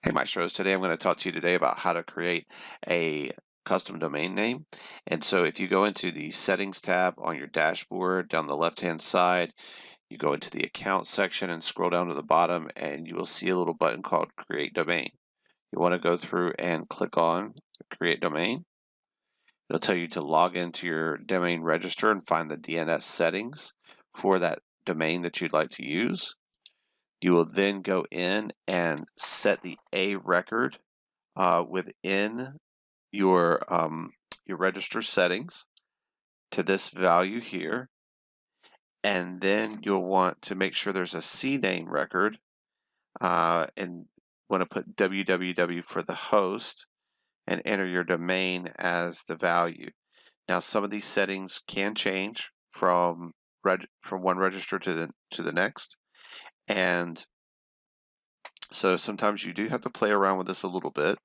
Hey Maestros, today I'm going to talk to you today about how to create a custom domain name. And so if you go into the settings tab on your dashboard down the left hand side, you go into the account section and scroll down to the bottom and you will see a little button called create domain. You want to go through and click on create domain. It'll tell you to log into your domain register and find the DNS settings for that domain that you'd like to use. You will then go in and set the A record within your register settings to this value here, and then you'll want to make sure there's a CNAME record, and want to put www for the host and enter your domain as the value. Now, some of these settings can change from one register to the next, and so sometimes you do have to play around with this a little bit.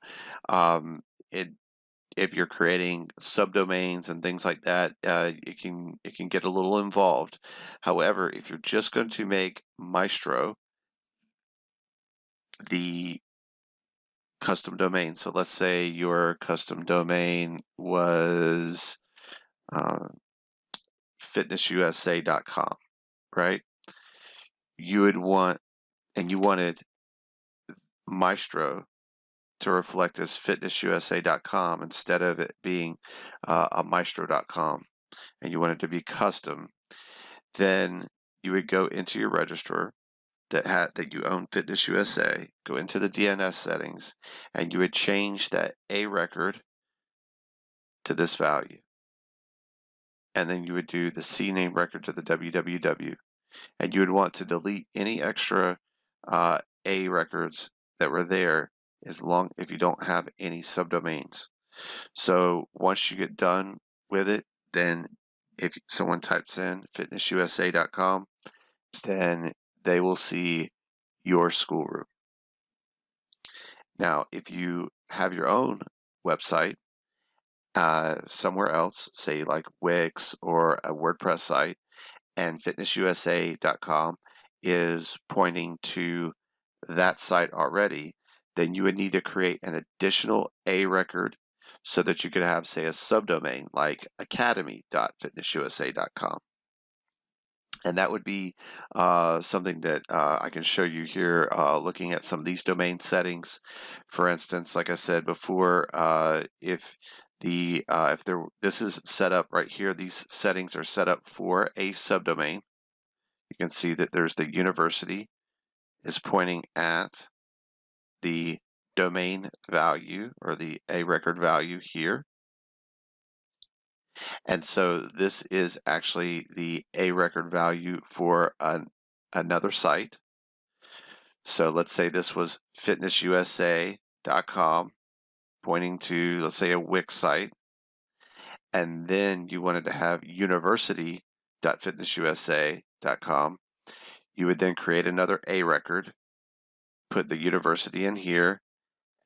If you're creating subdomains and things like that, it can get a little involved. However, if you're just going to make Maestro the custom domain, so let's say your custom domain was fitnessusa.com, right? You would want, and you wanted Maestro to reflect as fitnessusa.com instead of it being a maestro.com, and you want it to be custom, then you would go into your register that you own Fitness USA, go into the DNS settings, and you would change that A record to this value. And then you would do the CNAME record to the www, and you would want to delete any extra A records that were there if you don't have any subdomains. So once you get done with it, then if someone types in fitnessusa.com, then they will see your schoolroom. Now, if you have your own website somewhere else, say like Wix or a WordPress site, and fitnessusa.com is pointing to that site already, then you would need to create an additional A record so that you could have, say, a subdomain like academy.fitnessusa.com. And that would be something that I can show you here looking at some of these domain settings. For instance, like I said before, if this is set up right here, these settings are set up for a subdomain. You can see that there's the university is pointing at the domain value or the A record value here. And so this is actually the A record value for another site. So let's say this was fitnessusa.com pointing to, let's say, a Wix site. And then you wanted to have university.fitnessusa.com. You would then create another A record, put the university in here,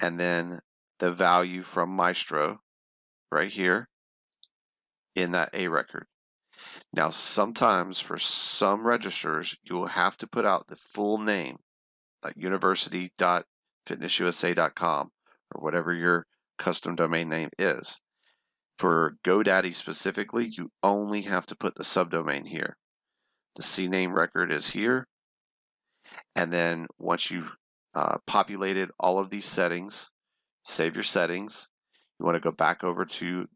and then the value from Maestro right here in that A record. Now, sometimes for some registers, you will have to put out the full name, like university.fitnessusa.com or whatever your custom domain name is. For GoDaddy specifically, you only have to put the subdomain here. The CNAME record is here. And then once you've populated all of these settings, save your settings. You want to go back over to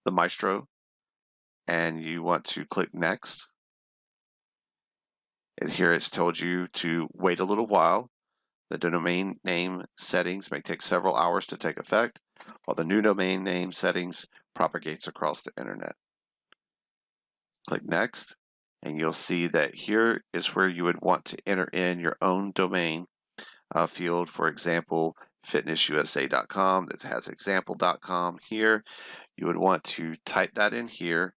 the Maestro and you want to click next. And here it's told you to wait a little while. The domain name settings may take several hours to take effect, while the new domain name settings propagates across the internet. Click next, and you'll see that here is where you would want to enter in your own domain field. For example, fitnessusa.com, that has example.com here. You would want to type that in here,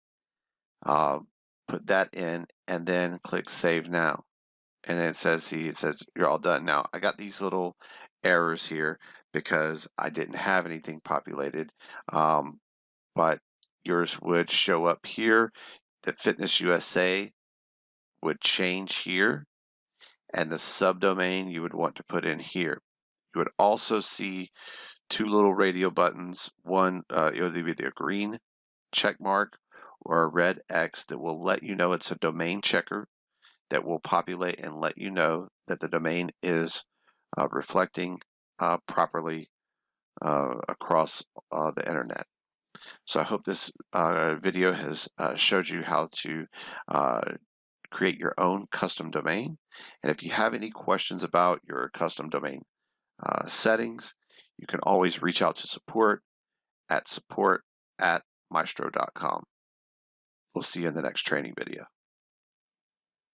put that in, and then click Save Now. And then it says you're all done. Now, I got these little errors here because I didn't have anything populated, but yours would show up here. The Fitness USA would change here, and the subdomain you would want to put in here. You would also see two little radio buttons. One, it would be the green check mark or a red X that will let you know it's a domain checker that will populate and let you know that the domain is reflecting properly across the internet. So I hope this video has showed you how to create your own custom domain. And if you have any questions about your custom domain settings, you can always reach out to support@maestro.com. We'll see you in the next training video.